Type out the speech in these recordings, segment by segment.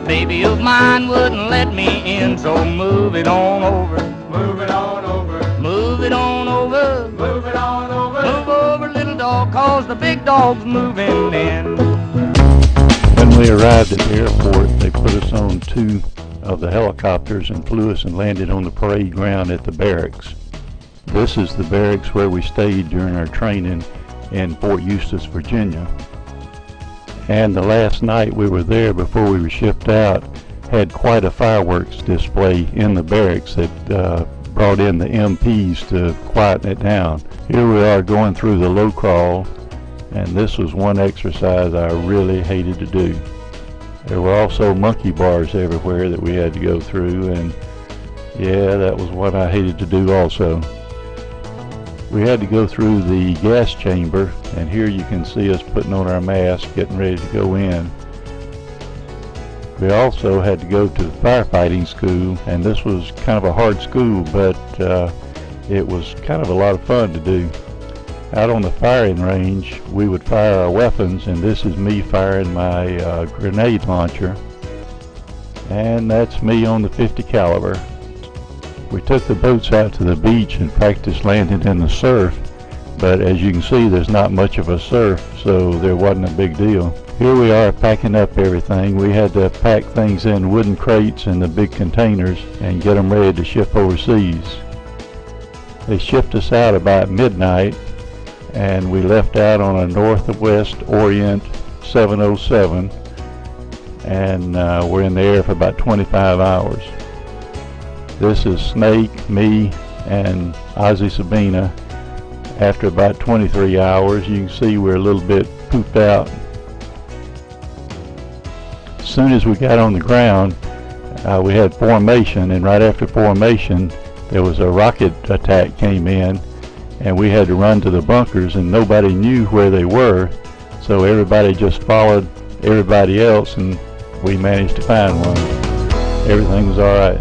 Baby of mine wouldn't let me in, so move it on over. Move it on over. Move it on over. Move it on over. Move over, little dog, cause the big dog's moving in. When we arrived at the airport, they put us on 2 of the helicopters and flew us and landed on the parade ground at the barracks. This is the barracks where we stayed during our training in Fort Eustis, Virginia. And the last night we were there before we were shipped out had quite a fireworks display in the barracks that brought in the MPs to quieten it down. Here we are going through the low crawl, and this was one exercise I really hated to do. There were also monkey bars everywhere that we had to go through, and yeah, that was what I hated to do also. We had to go through the gas chamber, and here you can see us putting on our masks, getting ready to go in. We also had to go to firefighting school, and this was kind of a hard school, but it was kind of a lot of fun to do. Out on the firing range, we would fire our weapons, and this is me firing my grenade launcher, and that's me on the .50 caliber. We took the boats out to the beach and practiced landing in the surf, but as you can see, there's not much of a surf, so there wasn't a big deal. Here we are packing up everything. We had to pack things in wooden crates in the big containers and get them ready to ship overseas. They shipped us out about midnight, and we left out on a Northwest Orient 707, and we're in the air for about 25 hours. This is Snake, me, and Ozzy Sabina. After about 23 hours, you can see we're a little bit pooped out. As soon as we got on the ground, we had formation, and right after formation, there was a rocket attack came in, and we had to run to the bunkers, and nobody knew where they were, so everybody just followed everybody else, and we managed to find one. Everything was all right.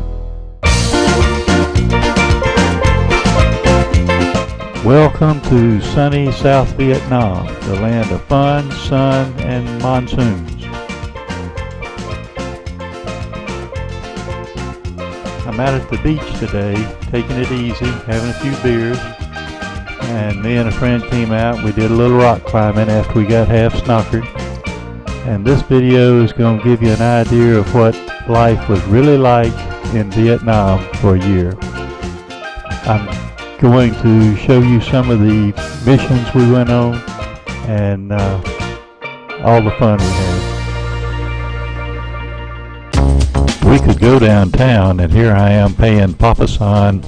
Welcome to sunny South Vietnam, the land of fun, sun, and monsoons. I'm out at the beach today, taking it easy, having a few beers, and me and a friend came out. We did a little rock climbing after we got half snockered, and this video is going to give you an idea of what life was really like in Vietnam for a year. I'm going to show you some of the missions we went on and all the fun we had. We could go downtown, and here I am paying Papa San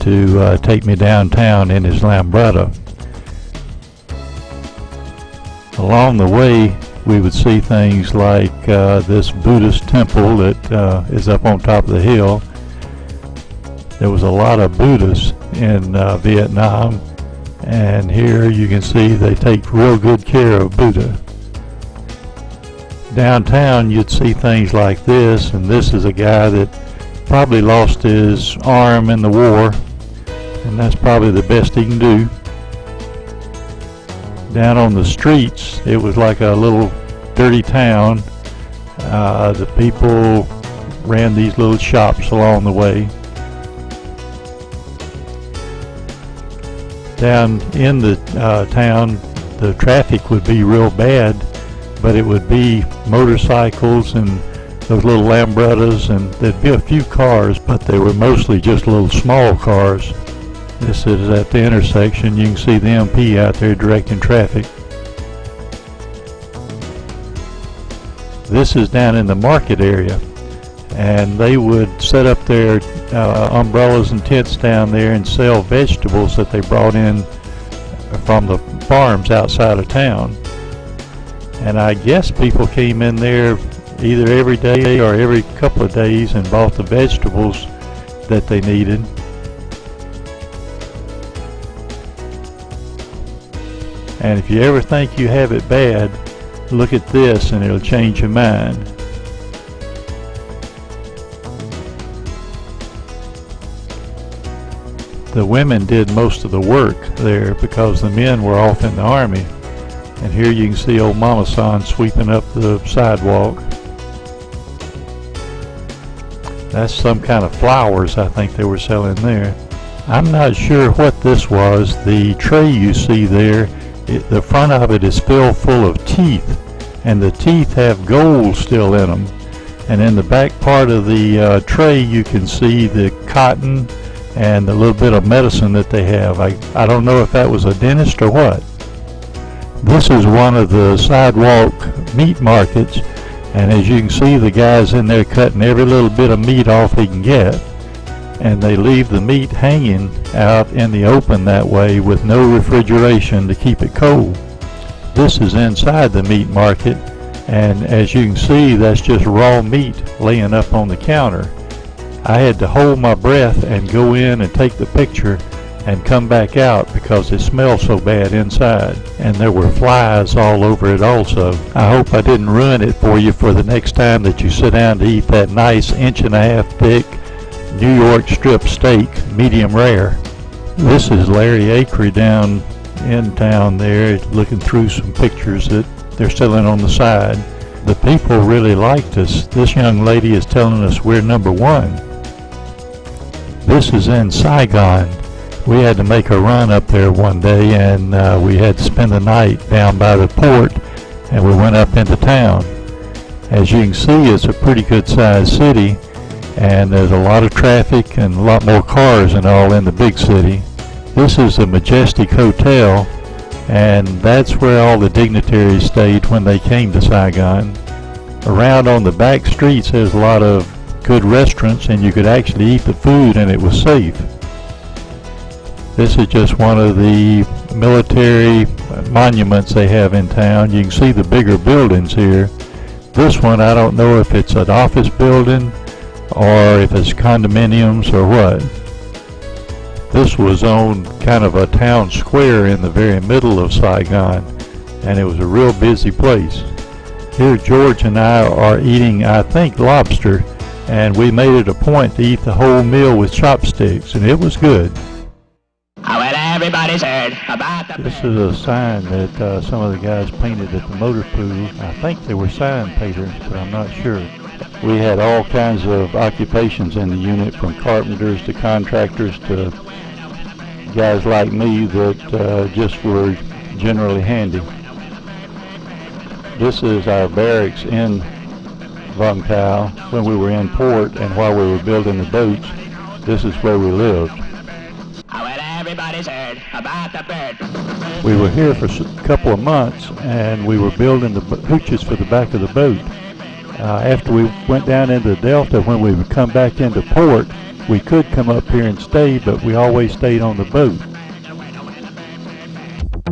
to take me downtown in his Lambretta. Along the way we would see things like this Buddhist temple that is up on top of the hill. There was a lot of Buddhists in Vietnam, and here you can see they take real good care of Buddha. Downtown you'd see things like this, and this is a guy that probably lost his arm in the war, and that's probably the best he can do. Down on the streets it was like a little dirty town. The people ran these little shops along the way. Down in the town, the traffic would be real bad, but it would be motorcycles and those little Lambrettas, and there'd be a few cars, but they were mostly just little small cars. This is at the intersection. You can see the MP out there directing traffic. This is down in the market area, and they would set up their umbrellas and tents down there and sell vegetables that they brought in from the farms outside of town. And I guess people came in there either every day or every couple of days and bought the vegetables that they needed. And if you ever think you have it bad, look at this and it'll change your mind. The women did most of the work there because the men were off in the army. And here you can see old Mama San sweeping up the sidewalk. That's some kind of flowers I think they were selling there. I'm not sure what this was. The tray you see there, the front of it is filled full of teeth, and the teeth have gold still in them. And in the back part of the tray you can see the cotton and the little bit of medicine that they have. I don't know if that was a dentist or what. This is one of the sidewalk meat markets, and as you can see, the guys in there cutting every little bit of meat off they can get, and they leave the meat hanging out in the open that way with no refrigeration to keep it cold. This is inside the meat market, and as you can see, that's just raw meat laying up on the counter. I had to hold my breath and go in and take the picture and come back out because it smelled so bad inside, and there were flies all over it also. I hope I didn't ruin it for you for the next time that you sit down to eat that nice 1.5 inch thick New York strip steak, medium rare. This is Larry Acre down in town there, looking through some pictures that they're selling on the side. The people really liked us. This young lady is telling us we're #1. This is in Saigon. We had to make a run up there one day, and we had to spend the night down by the port, and we went up into town. As you can see, it's a pretty good sized city, and there's a lot of traffic and a lot more cars than all in the big city. This is the Majestic Hotel, and that's where all the dignitaries stayed when they came to Saigon. Around on the back streets there's a lot of good restaurants, and you could actually eat the food and it was safe. This is just one of the military monuments they have in town. You can see the bigger buildings here. This one, I don't know if it's an office building or if it's condominiums or what. This was on kind of a town square in the very middle of Saigon, and it was a real busy place. Here George and I are eating, I think, lobster, and we made it a point to eat the whole meal with chopsticks, and it was good. Well, everybody's heard about the... This is a sign that some of the guys painted at the motor pool. I think they were sign painters, but I'm not sure. We had all kinds of occupations in the unit, from carpenters to contractors to guys like me that just were generally handy. This is our barracks in Vung Tau when we were in port, and while we were building the boats, this is where we lived. Everybody's heard about the bird. We were here for a couple of months, and we were building the hooches for the back of the boat. After we went down into the Delta, when we would come back into port, we could come up here and stay, but we always stayed on the boat.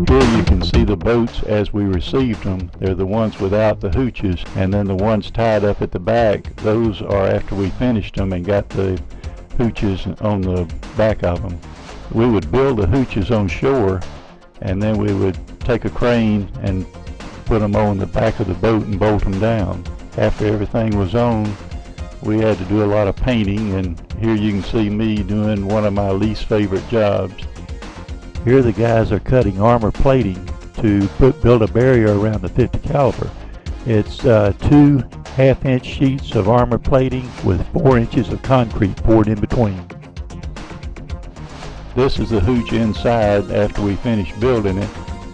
Here you can see the boats as we received them. They're the ones without the hooches, and then the ones tied up at the back, those are after we finished them and got the hooches on the back of them. We would build the hooches on shore, and then we would take a crane and put them on the back of the boat and bolt them down. After everything was on, we had to do a lot of painting, and here you can see me doing one of my least favorite jobs. Here the guys are cutting armor plating to build a barrier around the 50 caliber. It's 2 1/2 inch sheets of armor plating with 4 inches of concrete poured in between. This is the hooch inside after we finished building it,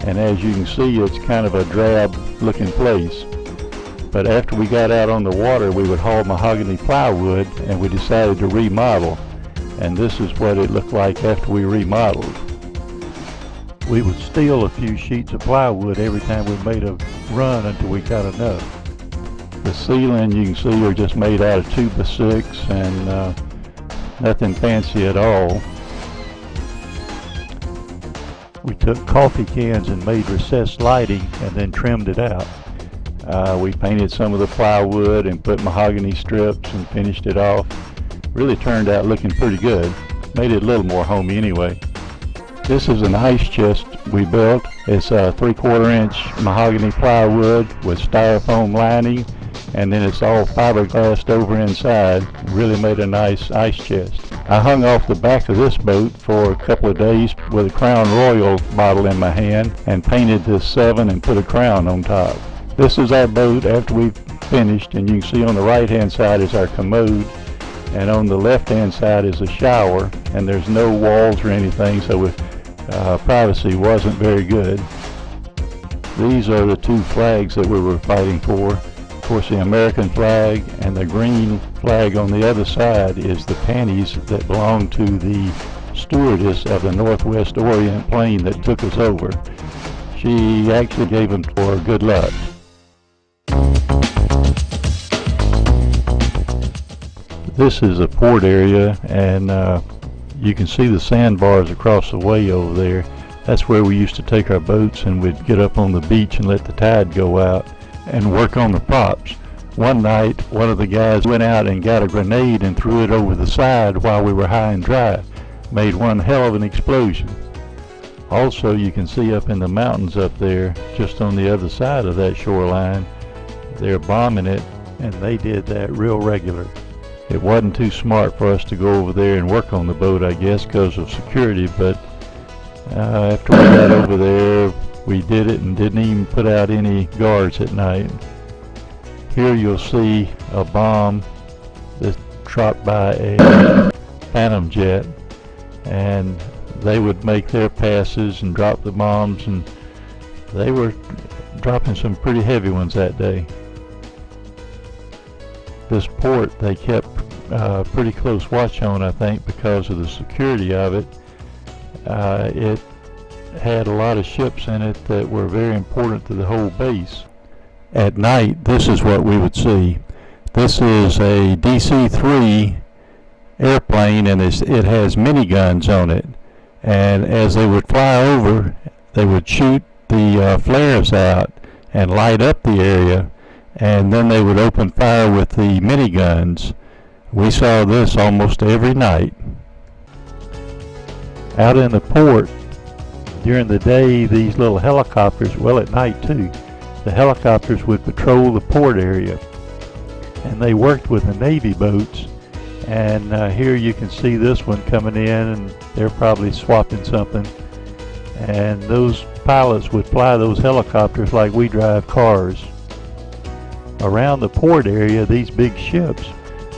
and as you can see, it's kind of a drab looking place. But after we got out on the water, we would haul mahogany plywood, and we decided to remodel. And this is what it looked like after we remodeled. We would steal a few sheets of plywood every time we made a run until we got enough. The ceiling, you can see, are just made out of 2x6 and nothing fancy at all. We took coffee cans and made recessed lighting and then trimmed it out. We painted some of the plywood and put mahogany strips and finished it off. Really turned out looking pretty good. Made it a little more homey anyway. This is an ice chest we built. It's a 3/4 inch mahogany plywood with styrofoam lining, and then it's all fiberglassed over inside. Really made a nice ice chest. I hung off the back of this boat for a couple of days with a Crown Royal bottle in my hand and painted this 7 and put a crown on top. This is our boat after we've finished, and you can see on the right hand side is our commode, and on the left hand side is a shower, and there's no walls or anything, so privacy wasn't very good. These are the 2 flags that we were fighting for. Of course, the American flag, and the green flag on the other side is the panties that belong to the stewardess of the Northwest Orient plane that took us over. She actually gave them for good luck. This is a port area, and you can see the sandbars across the way over there. That's where we used to take our boats, and we'd get up on the beach and let the tide go out and work on the props. One night, one of the guys went out and got a grenade and threw it over the side while we were high and dry. Made one hell of an explosion. Also, you can see up in the mountains up there, just on the other side of that shoreline, they're bombing it, and they did that real regular. It wasn't too smart for us to go over there and work on the boat, I guess, because of security, but after we got over there, we did it and didn't even put out any guards at night. Here you'll see a bomb that's dropped by a Phantom jet, and they would make their passes and drop the bombs, and they were dropping some pretty heavy ones that day. This port they kept pretty close watch on, I think, because of the security of it. It had a lot of ships in it that were very important to the whole base. At night, this is what we would see. This is a DC-3 airplane, and it has miniguns on it. And as they would fly over, they would shoot the flares out and light up the area, and then they would open fire with the miniguns. We saw this almost every night. Out in the port, during the day, these little helicopters, well, at night too, the helicopters would patrol the port area, and they worked with the Navy boats. And here you can see this one coming in, and they're probably swapping something. And those pilots would fly those helicopters like we drive cars. Around the port area, these big ships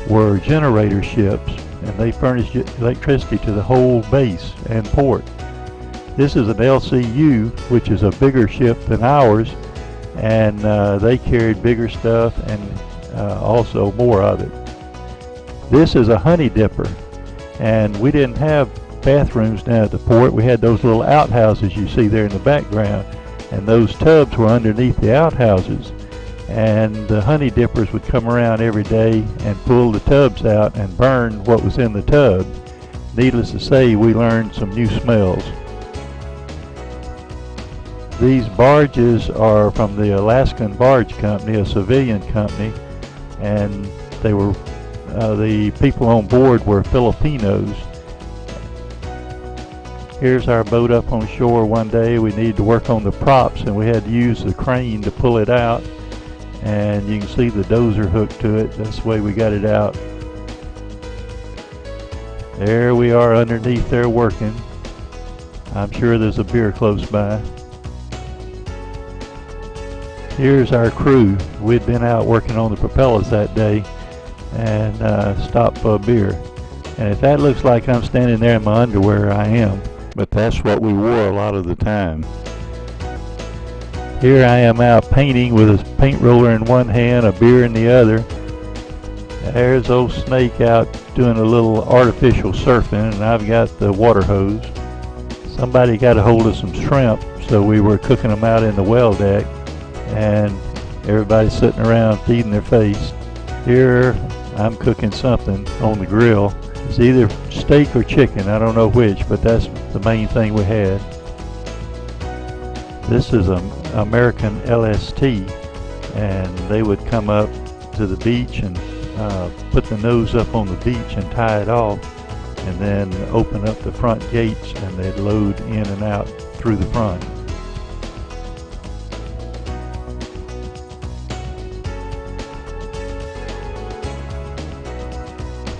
were generator ships, and they furnished electricity to the whole base and port. This is an LCU, which is a bigger ship than ours, and they carried bigger stuff and also more of it. This is a honey dipper, and we didn't have bathrooms down at the port. We had those little outhouses you see there in the background, and those tubs were underneath the outhouses. And the honey dippers would come around every day and pull the tubs out and burn what was in the tub. Needless to say, we learned some new smells. These barges are from the Alaskan Barge Company, a civilian company, and they were the people on board were Filipinos. Here's our boat up on shore one day. We needed to work on the props, and we had to use the crane to pull it out. And you can see the dozer hooked to it. That's the way we got it out. There we are underneath there working. I'm sure there's a beer close by. Here's our crew. We'd been out working on the propellers that day and stopped for a beer. And if that looks like I'm standing there in my underwear, I am. But that's what we wore a lot of the time. Here I am out painting with a paint roller in one hand, a beer in the other. There's old Snake out doing a little artificial surfing, and I've got the water hose. Somebody got a hold of some shrimp, so we were cooking them out in the well deck, and everybody's sitting around feeding their face. Here I'm cooking something on the grill. It's either steak or chicken, I don't know which, but that's the main thing we had. This is an American LST, and they would come up to the beach and put the nose up on the beach and tie it off, and then open up the front gates, and they'd load in and out through the front.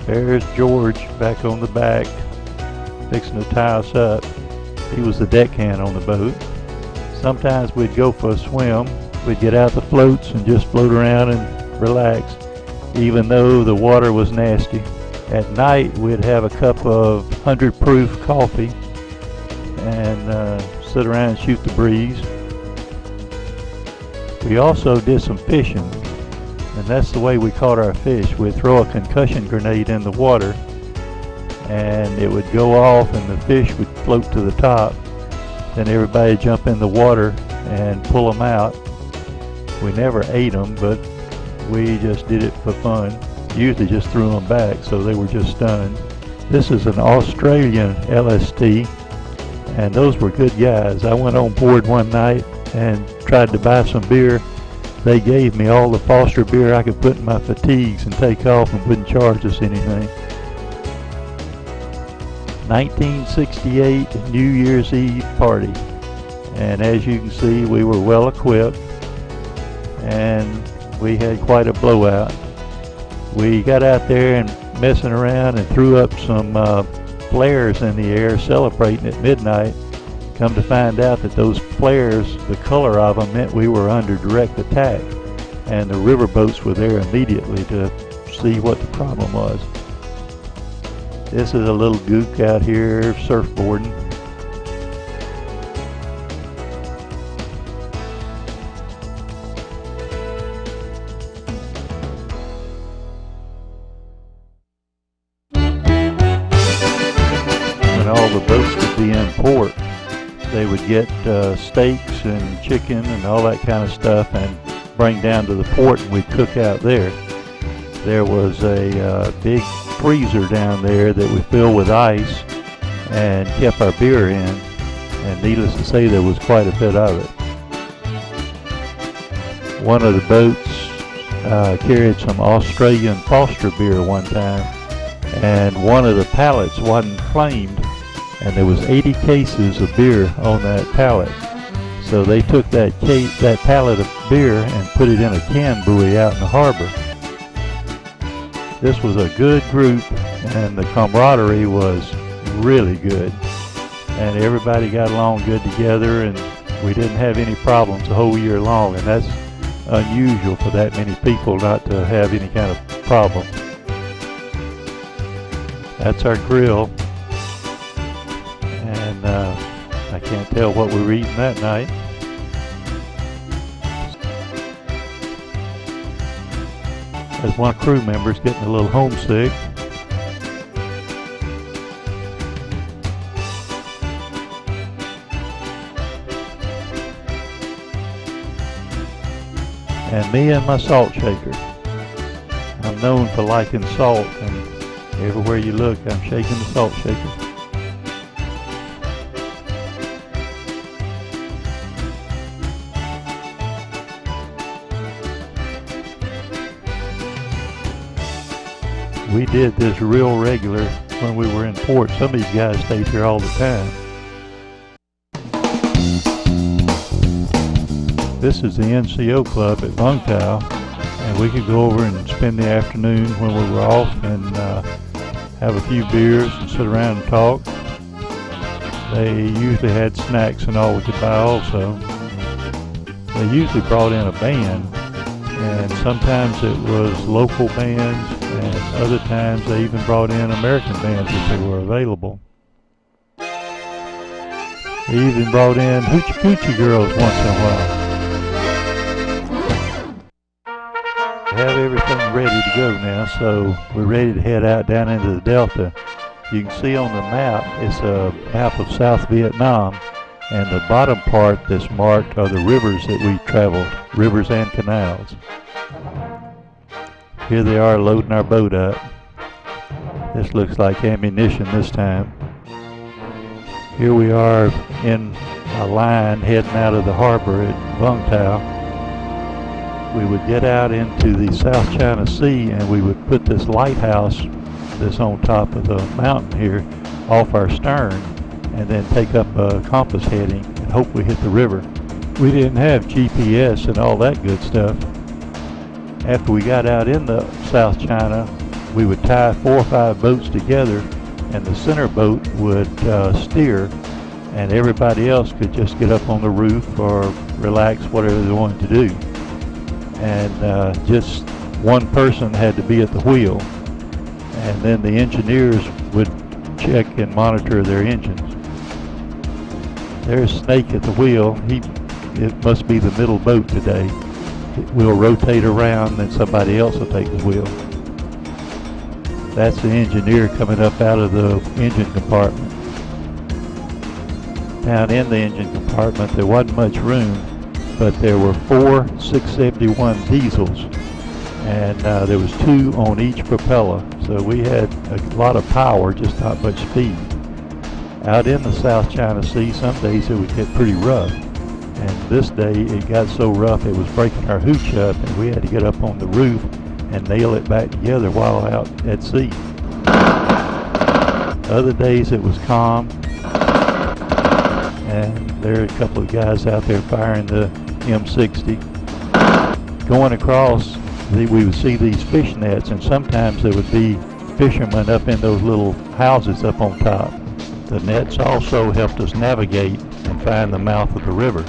There's George back on the back, fixing to tie us up. He was the deckhand on the boat. Sometimes we'd go for a swim. We'd get out the floats and just float around and relax, even though the water was nasty. At night, we'd have a cup of 100 proof coffee and sit around and shoot the breeze. We also did some fishing, and that's the way we caught our fish. We'd throw a concussion grenade in the water, and it would go off and the fish would float to the top. Then everybody would jump in the water and pull them out. We never ate them, but we just did it for fun. Usually just threw them back, so they were just stunned. This is an Australian LST, and those were good guys. I went on board one night and tried to buy some beer. They gave me all the Foster beer I could put in my fatigues and take off, and wouldn't charge us anything. 1968 New Year's Eve party, and as you can see, we were well equipped and we had quite a blowout. We got out there and messing around and threw up some flares in the air, celebrating at midnight. Come to find out that those flares, the color of them, meant we were under direct attack, and the river boats were there immediately to see what the problem was. This is a little gook out here surfboarding. When all the boats would be in port, they would get steaks and chicken and all that kind of stuff and bring down to the port, and we'd cook out there. There was a big freezer down there that we filled with ice and kept our beer in, and needless to say, there was quite a bit of it. One of the boats carried some Australian Foster beer one time, and one of the pallets wasn't claimed, and there was 80 cases of beer on that pallet. So they took that pallet of beer and put it in a can buoy out in the harbor. This was a good group, and the camaraderie was really good, and everybody got along good together, and we didn't have any problems the whole year long, and that's unusual for that many people not to have any kind of problem. That's our grill, and I can't tell what we were eating that night. As one crew member's getting a little homesick. And me and my salt shaker. I'm known for liking salt, and everywhere you look, I'm shaking the salt shaker. We did this real regular when we were in port. Some of these guys stayed here all the time. This is the NCO club at Lungtao, and we could go over and spend the afternoon when we were off and have a few beers and sit around and talk. They usually had snacks and all we could buy also. They usually brought in a band, and sometimes it was local bands, and other times they even brought in American bands if they were available. They even brought in Hoochie Coochie Girls once in a while. getting ready to go now, so we're ready to head out down into the Delta. You can see on the map, it's a map of South Vietnam, and the bottom part that's marked are the rivers that we traveled, rivers and canals. Here they are loading our boat up. This looks like ammunition this time. Here we are in a line heading out of the harbor at Vung Tau. We would get out into the South China Sea and we would put this lighthouse that's on top of the mountain here off our stern and then take up a compass heading and hope we hit the river. We didn't have GPS and all that good stuff. After we got out in the South China, we would tie 4 or 5 boats together and the center boat would steer and everybody else could just get up on the roof or relax, whatever they wanted to do. And just one person had to be at the wheel, and then the engineers would check and monitor their engines. There's Snake at the wheel. It must be the middle boat today. We'll rotate around and somebody else will take the wheel. That's the engineer coming up out of the engine compartment. Down in the engine compartment there wasn't much room, but there were 4 671 diesels, and there was 2 on each propeller, so we had a lot of power, just not much speed. Out in the South China Sea, some days it would get pretty rough, and this day it got so rough it was breaking our hooch up, and we had to get up on the roof and nail it back together while out at sea. Other days it was calm, and there are a couple of guys out there firing the M60. Going across, we would see these fish nets, and sometimes there would be fishermen up in those little houses up on top. The nets also helped us navigate and find the mouth of the river.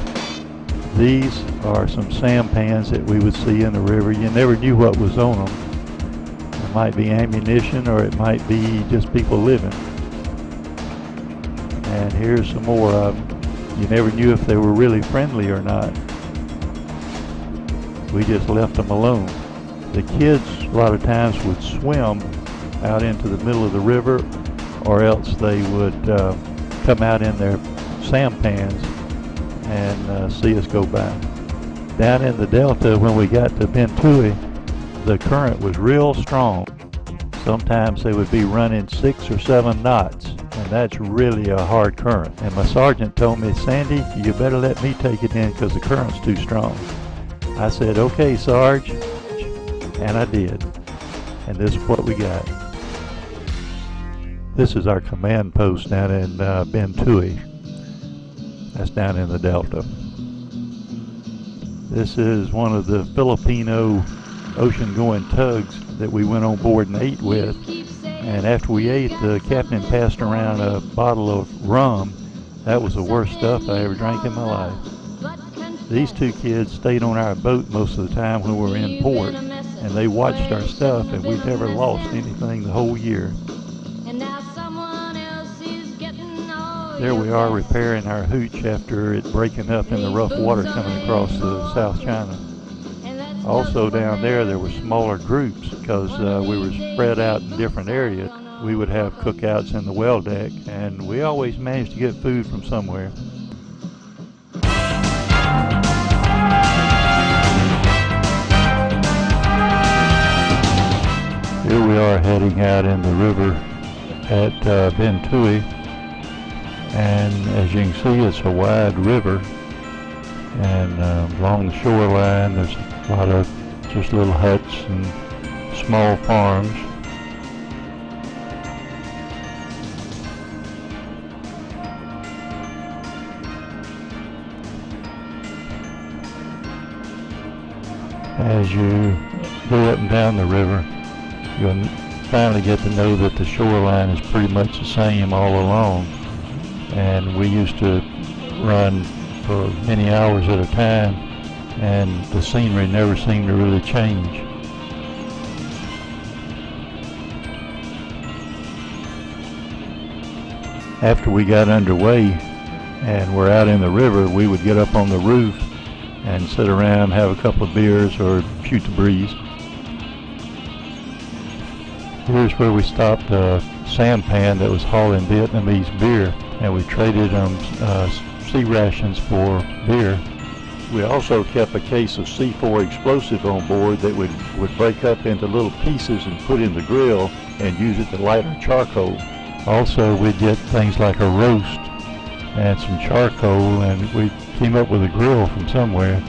These are some sampans that we would see in the river. You never knew what was on them. It might be ammunition or it might be just people living. And here's some more of them. You never knew if they were really friendly or not. We just left them alone. The kids a lot of times would swim out into the middle of the river, or else they would come out in their sampans and see us go by. Down in the Delta, when we got to Ben Tui, the current was real strong. Sometimes they would be running 6 or 7 knots, and that's really a hard current. And my sergeant told me, "Sandy, you better let me take it in because the current's too strong." I said, "Okay, Sarge," and I did. And this is what we got. This is our command post down in Ben Tui. That's down in the Delta. This is one of the Filipino ocean-going tugs that we went on board and ate with. And after we ate, the captain passed around a bottle of rum. That was the worst stuff I ever drank in my life. These 2 kids stayed on our boat most of the time when we were in port, and they watched our stuff, and we never lost anything the whole year. There we are repairing our hooch after it breaking up in the rough water coming across the South China. Also down there were smaller groups because we were spread out in different areas. We would have cookouts in the well deck, and we always managed to get food from somewhere. Here we are heading out in the river at Ben Tui, and as you can see, it's a wide river, and along the shoreline there's a lot of just little huts and small farms. As you go up and down the river, you'll finally get to know that the shoreline is pretty much the same all along. And we used to run for many hours at a time, and the scenery never seemed to really change. After we got underway and we're out in the river, we would get up on the roof and sit around, have a couple of beers or shoot the breeze. Here's where we stopped a sampan that was hauling Vietnamese beer, and we traded them sea rations for beer. We also kept a case of C4 explosive on board that would break up into little pieces and put in the grill and use it to light our charcoal. Also, we'd get things like a roast and some charcoal, and we came up with a grill from somewhere,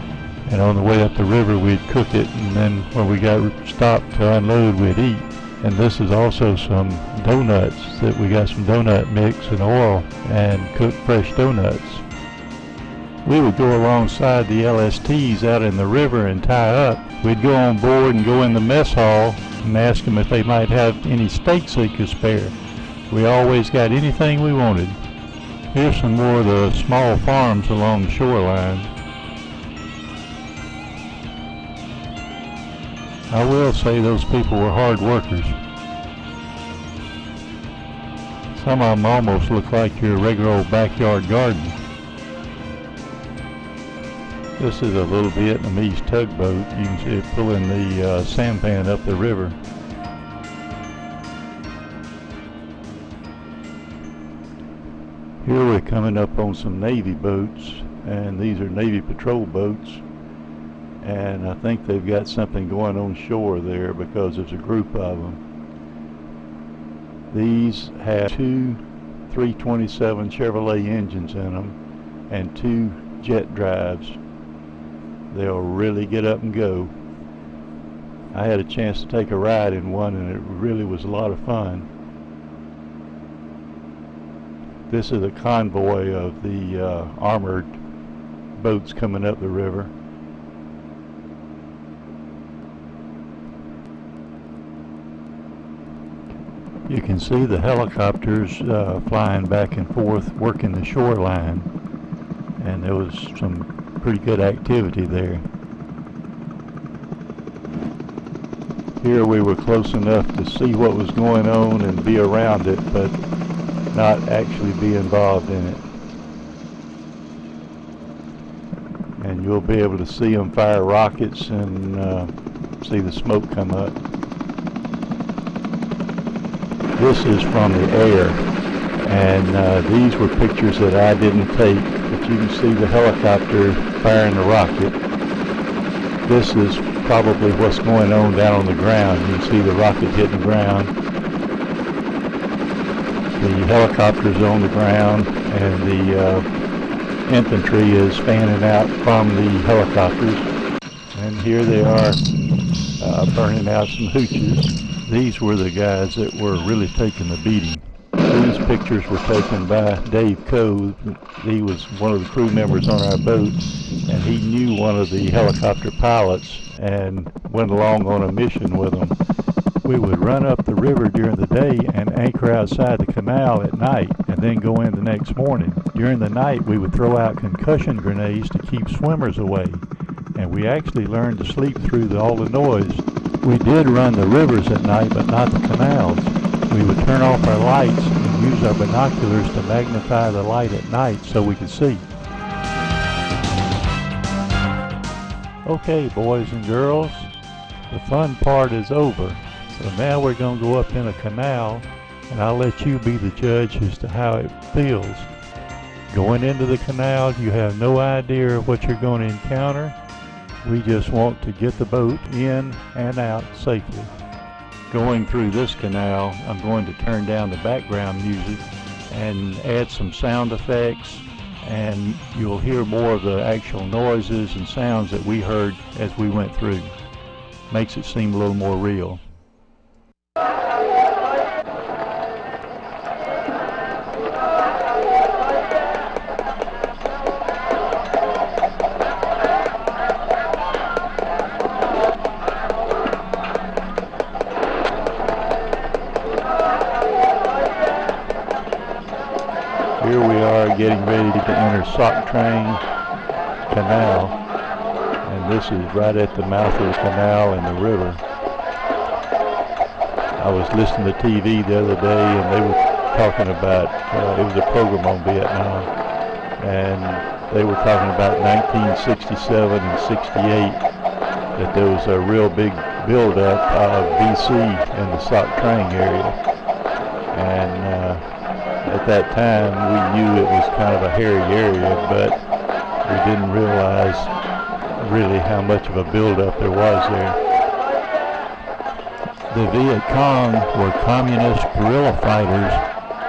and on the way up the river we'd cook it, and then when we got stopped to unload we'd eat. And this is also some donuts that we got some donut mix and oil and cooked fresh donuts. We would go alongside the LSTs out in the river and tie up. We'd go on board and go in the mess hall and ask them if they might have any steaks they could spare. We always got anything we wanted. Here's some more of the small farms along the shoreline. I will say those people were hard workers. Some of them almost look like your regular old backyard garden. This is a little Vietnamese tugboat. You can see it pulling the sampan up the river. Here we're coming up on some Navy boats, and these are Navy patrol boats, and I think they've got something going on shore there because there's a group of them. These have two 327 Chevrolet engines in them and two jet drives. They'll really get up and go. I had a chance to take a ride in one, and it really was a lot of fun. This is a convoy of the armored boats coming up the river. You can see the helicopters flying back and forth, working the shoreline, and there was some pretty good activity there. Here we were close enough to see what was going on and be around it, but not actually be involved in it. And you'll be able to see them fire rockets and see the smoke come up. This is from the air, and these were pictures that I didn't take, but you can see the helicopter firing the rocket. This is probably what's going on down on the ground. You can see the rocket hitting the ground. The helicopter's on the ground, and the infantry is fanning out from the helicopters. And here they are burning out some hooches. These were the guys that were really taking the beating. These pictures were taken by Dave Coe. He was one of the crew members on our boat, and he knew one of the helicopter pilots and went along on a mission with them. We would run up the river during the day and anchor outside the canal at night, and then go in the next morning. During the night we would throw out concussion grenades to keep swimmers away, and we actually learned to sleep through all the noise. We did run the rivers at night, but not the canals. We would turn off our lights and use our binoculars to magnify the light at night so we could see. Okay, boys and girls, the fun part is over. So now we're going to go up in a canal, and I'll let you be the judge as to how it feels. Going into the canal, you have no idea what you're going to encounter. We just want to get the boat in and out safely. Going through this canal, I'm going to turn down the background music and add some sound effects, and you'll hear more of the actual noises and sounds that we heard as we went through. Makes it seem a little more real. Here we are getting ready to enter Sock Train Canal, and this is right at the mouth of the canal and the river. I was listening to TV the other day, and they were talking about, it was a program on Vietnam, and they were talking about 1967 and 68, that there was a real big buildup of BC in the Sock Train area. And at that time we knew it was kind of a hairy area, but we didn't realize really how much of a buildup there was there. The Viet Cong were communist guerrilla fighters,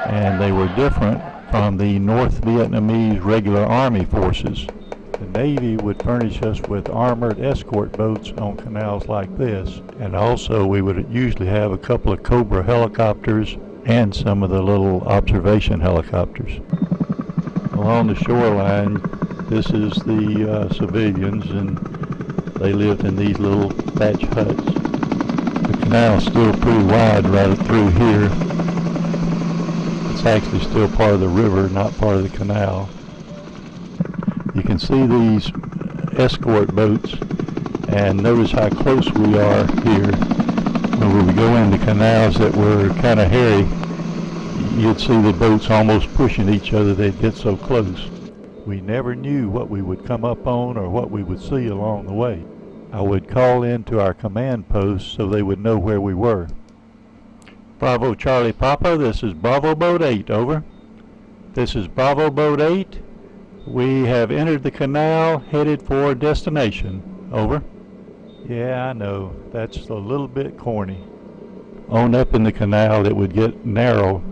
and they were different from the North Vietnamese regular army forces. The Navy would furnish us with armored escort boats on canals like this, and also we would usually have a couple of Cobra helicopters and some of the little observation helicopters. Along the shoreline, this is the civilians, and they lived in these little thatch huts. The canal's still pretty wide right up through here. It's actually still part of the river, not part of the canal. You can see these escort boats, and notice how close we are here. When we would go into canals that were kind of hairy, you'd see the boats almost pushing each other. They'd get so close. We never knew what we would come up on or what we would see along the way. I would call in to our command post so they would know where we were. Bravo Charlie Papa, this is Bravo Boat 8, over. This is Bravo Boat 8. We have entered the canal, headed for destination, over. Yeah, I know, that's a little bit corny. On up in the canal it would get narrow.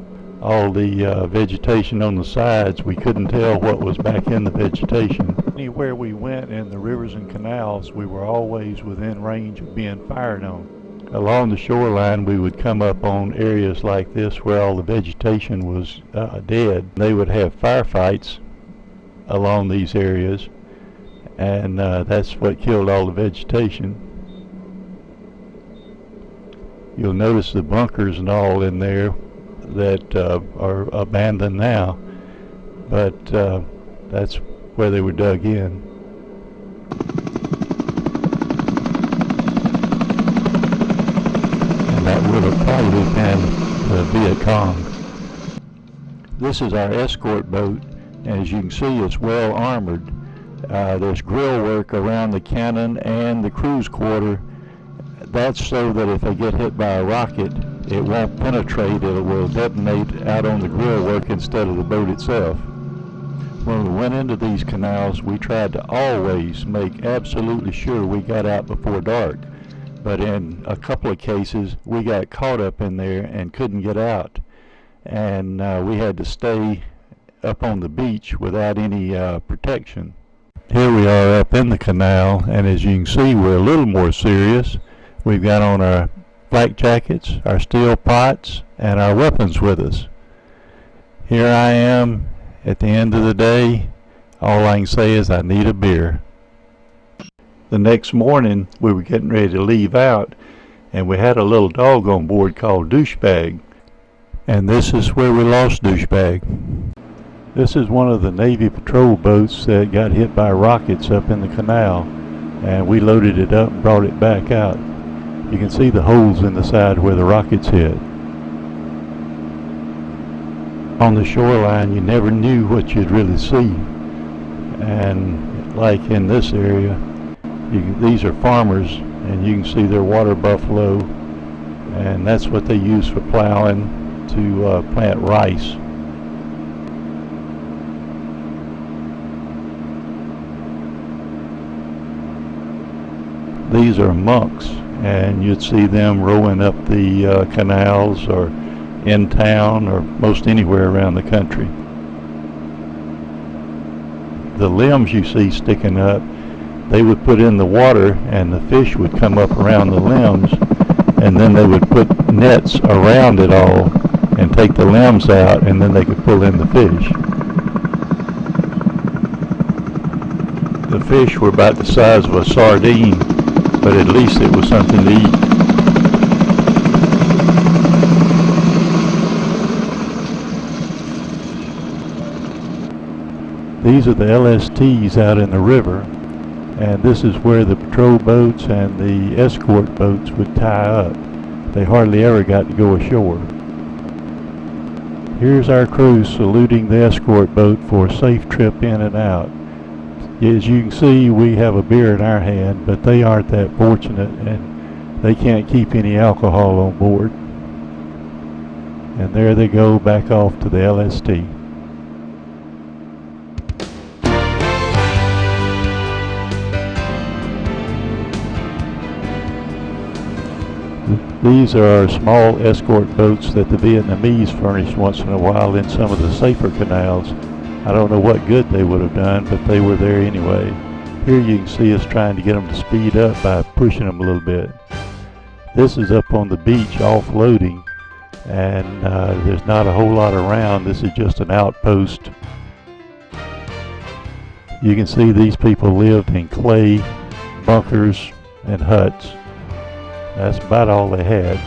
All the vegetation on the sides, we couldn't tell what was back in the vegetation. Anywhere we went in the rivers and canals, we were always within range of being fired on. Along the shoreline, we would come up on areas like this where all the vegetation was dead. They would have firefights along these areas, and that's what killed all the vegetation. You'll notice the bunkers and all in there that are abandoned now, but that's where they were dug in. And that would have probably been the Viet Cong. This is our escort boat. As you can see, it's well armored. There's grill work around the cannon and the cruise quarter. That's so that if they get hit by a rocket, it won't penetrate, it will detonate out on the grill work instead of the boat itself. When we went into these canals, we tried to always make absolutely sure we got out before dark. But in a couple of cases, we got caught up in there and couldn't get out. And we had to stay up on the beach without any protection. Here we are up in the canal, and as you can see, we're a little more serious. We've got on our flak jackets, our steel pots, and our weapons with us. Here I am at the end of the day. All I can say is I need a beer. The next morning we were getting ready to leave out, and we had a little dog on board called Douchebag, and this is where we lost Douchebag. This is one of the Navy patrol boats that got hit by rockets up in the canal, and we loaded it up and brought it back out. You can see the holes in the side where the rockets hit. On the shoreline, you never knew what you'd really see. And like in this area, these are farmers, and you can see their water buffalo, and that's what they use for plowing to plant rice. These are monks, and you'd see them rowing up the canals or in town or most anywhere around the country. The limbs you see sticking up, they would put in the water, and the fish would come up around the limbs, and then they would put nets around it all and take the limbs out, and then they could pull in the fish. The fish were about the size of a sardine, but at least it was something to eat. These are the LSTs out in the river, and this is where the patrol boats and the escort boats would tie up. They hardly ever got to go ashore. Here's our crew saluting the escort boat for a safe trip in and out. As you can see, we have a beer in our hand, but they aren't that fortunate, and They can't keep any alcohol on board. And there they go back off to the LST. These are small escort boats that the Vietnamese furnished once in a while in some of the safer canals. I don't know what good they would have done, but they were there anyway. Here you can see us trying to get them to speed up by pushing them a little bit. This is up on the beach offloading, and there's not a whole lot around. This is just an outpost. You can see these people lived in clay bunkers and huts. That's about all they had.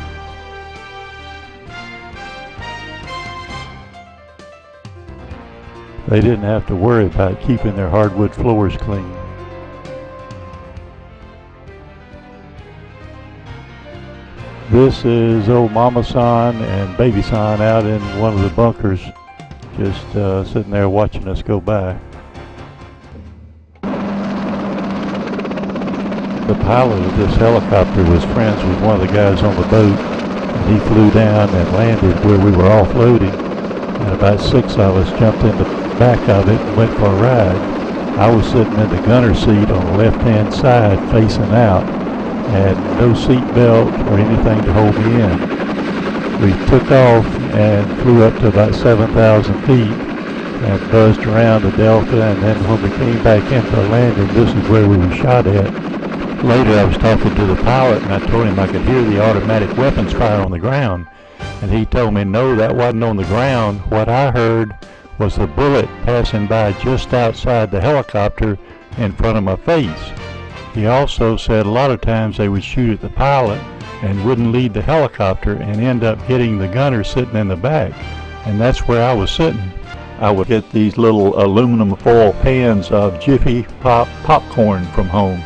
They didn't have to worry about keeping their hardwood floors clean. This is old Mama-san and Baby-san out in one of the bunkers, just sitting there watching us go by. The pilot of this helicopter was friends with one of the guys on the boat, and he flew down and landed where we were offloading, and about 6 of us jumped in the back of it and went for a ride. I was sitting in the gunner seat on the left-hand side facing out, and no seat belt or anything to hold me in. We took off and flew up to about 7,000 feet and buzzed around the delta, and then when we came back in for a landing, this is where we were shot at. Later I was talking to the pilot, and I told him I could hear the automatic weapons fire on the ground, and he told me no, that wasn't on the ground. What I heard was the bullet passing by just outside the helicopter in front of my face. He also said a lot of times they would shoot at the pilot and wouldn't lead the helicopter and end up hitting the gunner sitting in the back, and that's where I was sitting. I would get these little aluminum foil pans of Jiffy Pop popcorn from home,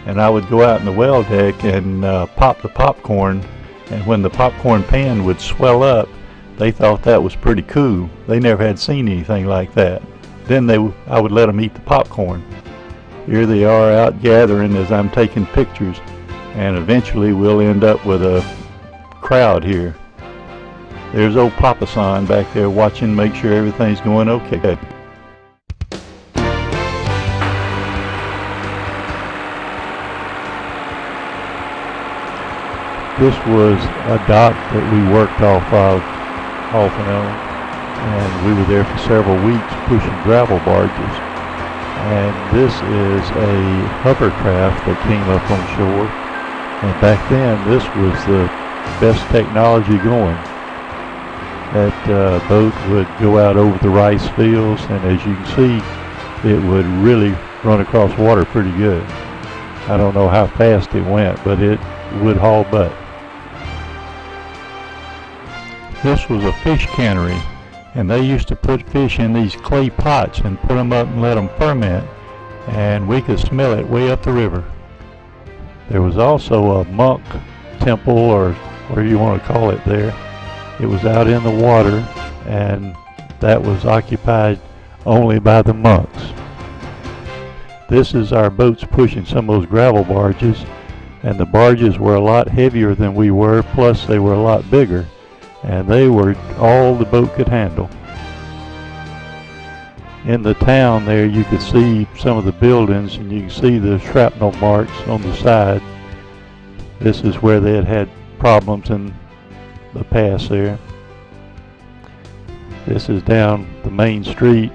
and I would go out in the well deck and pop the popcorn, and when the popcorn pan would swell up, they thought that was pretty cool. They never had seen anything like that. Then I would let them eat the popcorn. Here they are out gathering as I'm taking pictures, and eventually we'll end up with a crowd here. There's old Papa-san back there watching, make sure everything's going okay. This was a dock that we worked off and on, and we were there for several weeks pushing gravel barges. And this is a hovercraft that came up on shore, and back then this was the best technology going. That boat would go out over the rice fields, and as you can see, it would really run across water pretty good. I don't know how fast it went, but it would haul butt. This was a fish cannery, and they used to put fish in these clay pots and put them up and let them ferment, and we could smell it way up the river. There was also a monk temple, or whatever you want to call it there. It was out in the water, and that was occupied only by the monks. This is our boats pushing some of those gravel barges, and the barges were a lot heavier than we were, plus they were a lot bigger, and they were all the boat could handle. In the town there you could see some of the buildings, and you can see the shrapnel marks on the side. This is where they had problems in the past there. This is down the main street.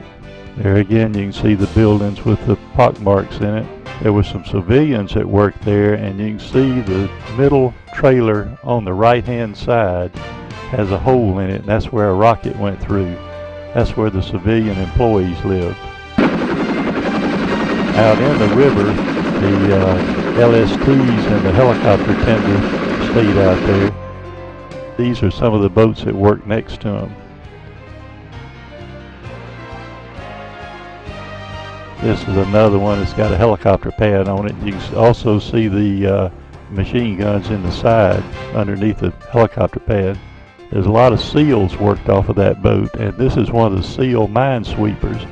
There again you can see the buildings with the pock marks in it. There were some civilians that worked there, and you can see the middle trailer on the right hand side has a hole in it, and that's where a rocket went through. That's where the civilian employees lived. Out in the river, the LSTs and the helicopter tender stayed out there. These are some of the boats that work next to them. This is another one that's got a helicopter pad on it. You can also see the machine guns in the side underneath the helicopter pad. There's a lot of seals worked off of that boat, and this is one of the seal minesweepers,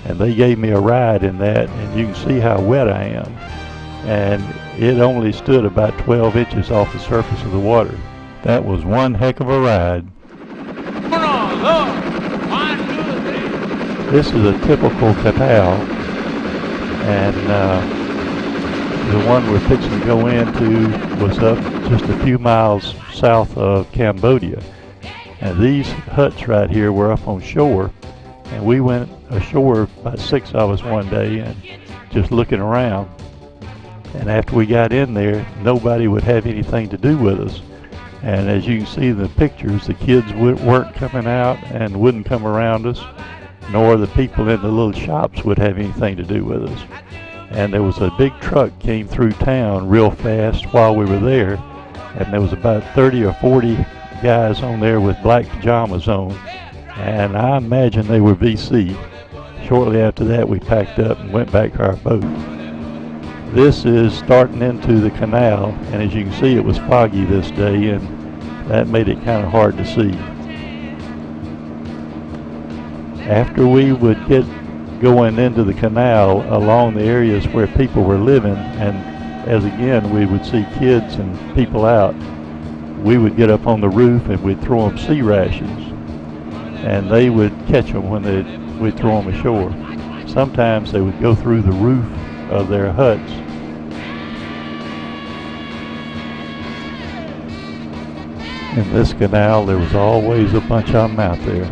and they gave me a ride in that, and you can see how wet I am. And It only stood about 12 inches off the surface of the water. That was one heck of a ride. This is a typical canal, and the one we're fixing to go into was up just a few miles south of Cambodia. And these huts right here were up on shore, and we went ashore, about 6 of us one day, and just looking around. And after we got in there, nobody would have anything to do with us. And as you can see in the pictures, the kids weren't coming out and wouldn't come around us, nor the people in the little shops would have anything to do with us. And there was a big truck came through town real fast while we were there, and there was about 30 or 40 guys on there with black pajamas on, and I imagine they were VC. Shortly after that, we packed up and went back to our boat. This is starting into the canal, and as you can see, it was foggy this day, and that made it kind of hard to see. After we would get going into the canal along the areas where people were living, and as again we would see kids and people out, we would get up on the roof and we'd throw them sea rations, and they would catch them when we'd throw them ashore. Sometimes they would go through the roof of their huts. In this canal, there was always a bunch of them out there.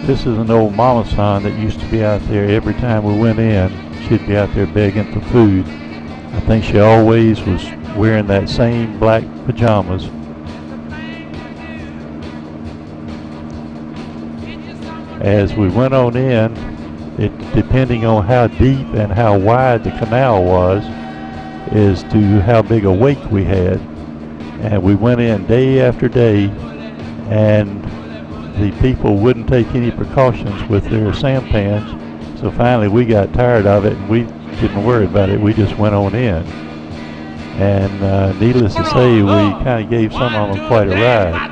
This is an old mama son that used to be out there every time we went in. She'd be out there begging for food. I think she always was wearing that same black pajamas. As we went on in, depending on how deep and how wide the canal was, is to how big a wake we had. And we went in day after day, and the people wouldn't take any precautions with their sampans, so finally we got tired of it and we didn't worry about it. We just went on in, and needless to say, we kind of gave some of them quite a ride.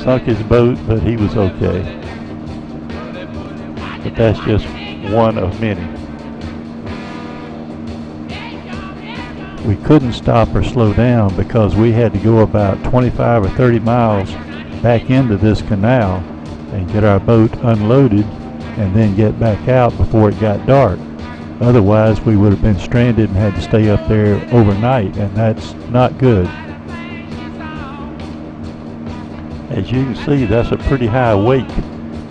Sunk his boat, but he was okay. But that's just one of many. We couldn't stop or slow down because we had to go about 25 or 30 miles back into this canal and get our boat unloaded and then get back out before it got dark. Otherwise, we would have been stranded and had to stay up there overnight, and that's not good. As you can see, that's a pretty high wake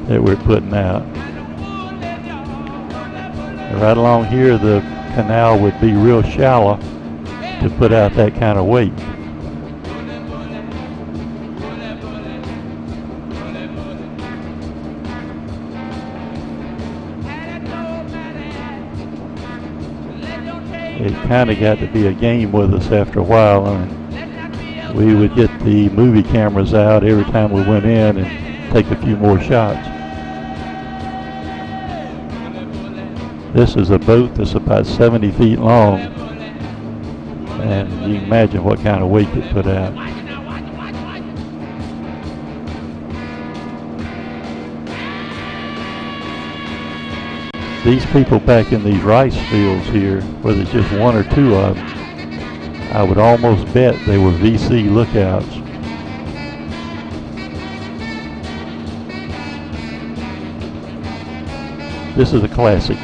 that we're putting out. Right along here, the canal would be real shallow to put out that kind of weight. It kind of got to be a game with us after a while, and we would get the movie cameras out every time we went in and take a few more shots. This is a boat that's about 70 feet long, and you can imagine what kind of weight it put out. These people back in these rice fields here, where there's just one or two of them, I would almost bet they were VC lookouts. This is a classic.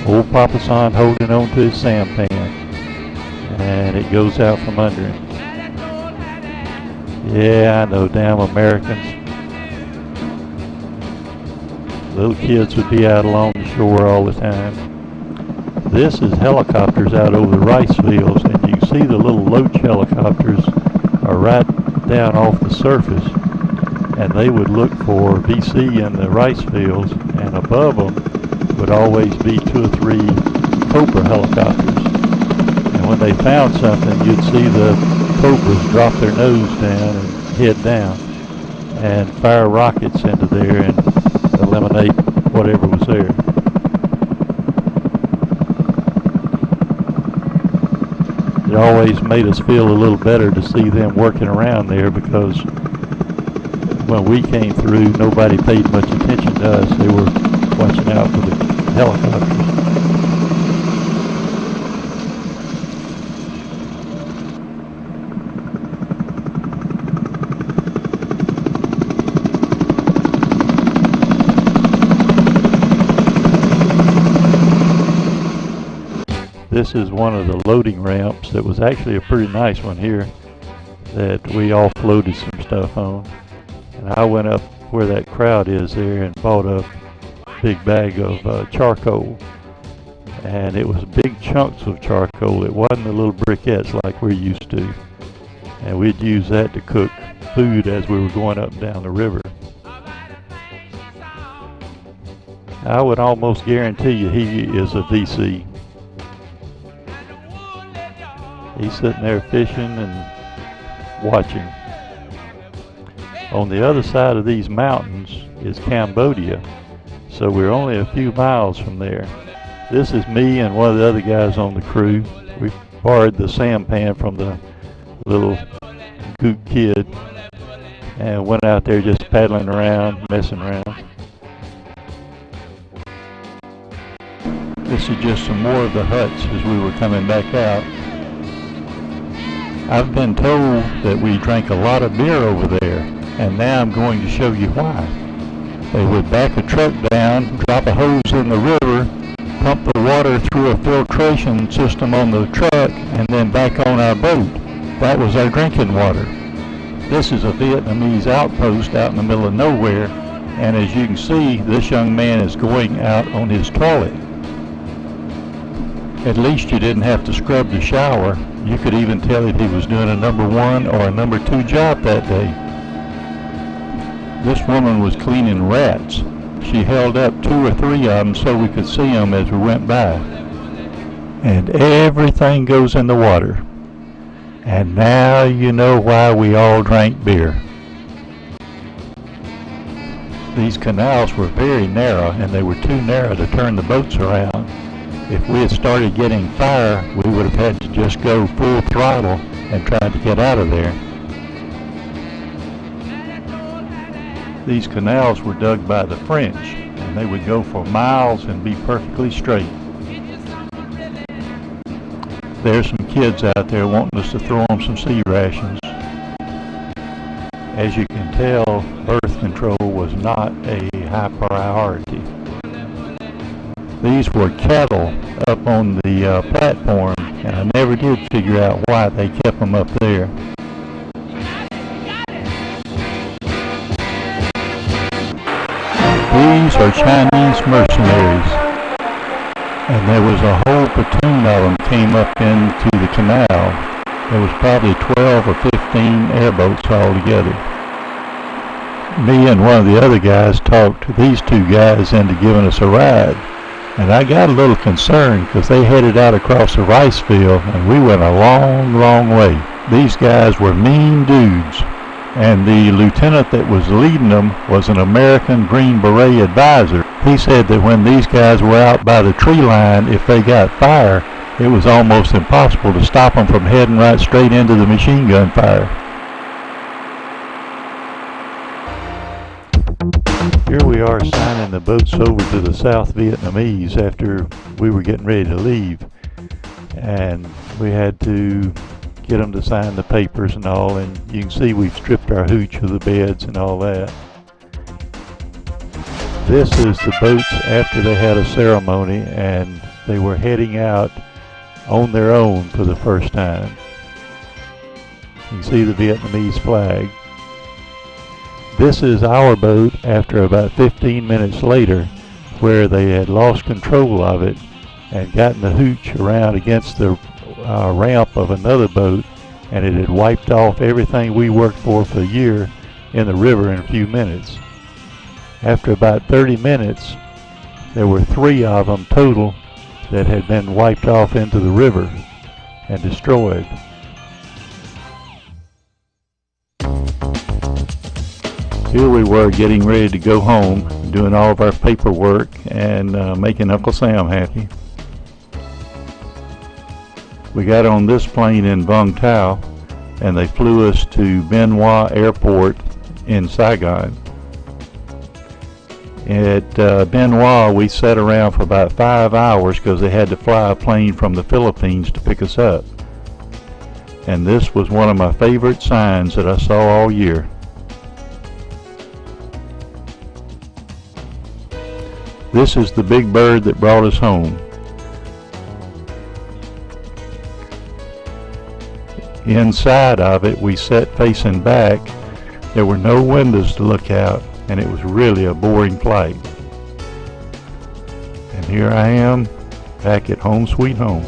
Old Papa Son holding on to his sampan, and it goes out from under him. Yeah, I know, damn Americans. Little kids would be out along the shore all the time. This is helicopters out over the rice fields, and you can see the little Loach helicopters are right down off the surface, and they would look for VC in the rice fields, and above them would always be 2 or 3 Cobra helicopters. And when they found something, you'd see the Cobras drop their nose down and head down and fire rockets into there and eliminate whatever was there. It always made us feel a little better to see them working around there, because when we came through, nobody paid much attention to us. They were watching out for the helicopters. This is one of the loading ramps that was actually a pretty nice one here that we offloaded some stuff on. And I went up where that crowd is there and bought a big bag of charcoal. And it was big chunks of charcoal. It wasn't the little briquettes like we're used to. And we'd use that to cook food as we were going up and down the river. I would almost guarantee you he is a VC. He's sitting there fishing and watching. On the other side of these mountains is Cambodia, so we're only a few miles from there. This is me and one of the other guys on the crew. We borrowed the sampan from the little goot kid and went out there just paddling around, messing around. This is just some more of the huts as we were coming back out. I've been told that we drank a lot of beer over there, and now I'm going to show you why. They would back a truck down, drop a hose in the river, pump the water through a filtration system on the truck, and then back on our boat. That was our drinking water. This is a Vietnamese outpost out in the middle of nowhere, and as you can see, this young man is going out on his toilet. At least you didn't have to scrub the shower. You could even tell if he was doing a number 1 or a number 2 job that day. This woman was cleaning rats. She held up 2 or 3 of them so we could see them as we went by. And everything goes in the water. And now you know why we all drank beer. These canals were very narrow, and they were too narrow to turn the boats around. If we had started getting fire, we would have had to just go full throttle and try to get out of there. These canals were dug by the French, and they would go for miles and be perfectly straight. There's some kids out there wanting us to throw them some sea rations. As you can tell, birth control was not a high priority. These were cattle up on the platform, and I never did figure out why they kept them up there. These are Chinese mercenaries, and there was a whole platoon of them came up into the canal. There was probably 12 or 15 airboats altogether. Me and one of the other guys talked these 2 guys into giving us a ride. And I got a little concerned because they headed out across the rice field and we went a long, long way. These guys were mean dudes. And the lieutenant that was leading them was an American Green Beret advisor. He said that when these guys were out by the tree line, if they got fire, it was almost impossible to stop them from heading right straight into the machine gun fire. Here we are signing the boats over to the South Vietnamese after we were getting ready to leave. And we had to get them to sign the papers and all, and you can see we've stripped our hooch of the beds and all that. This is the boats after they had a ceremony and they were heading out on their own for the first time. You can see the Vietnamese flag. This is our boat after about 15 minutes later, where they had lost control of it and gotten the hooch around against the ramp of another boat, and it had wiped off everything we worked for a year in the river in a few minutes. After about 30 minutes, there were 3 of them total that had been wiped off into the river and destroyed. Here we were getting ready to go home. doing all of our paperwork and making Uncle Sam happy. We got on this plane in Vung Tau, and they flew us to Bien Hoa Airport in Saigon. At Bien Hoa, we sat around for about 5 hours because they had to fly a plane from the Philippines to pick us up. And this was one of my favorite signs that I saw all year. This is the big bird that brought us home. Inside of it, we sat facing back. There were no windows to look out, and it was really a boring flight. And here I am, back at home sweet home.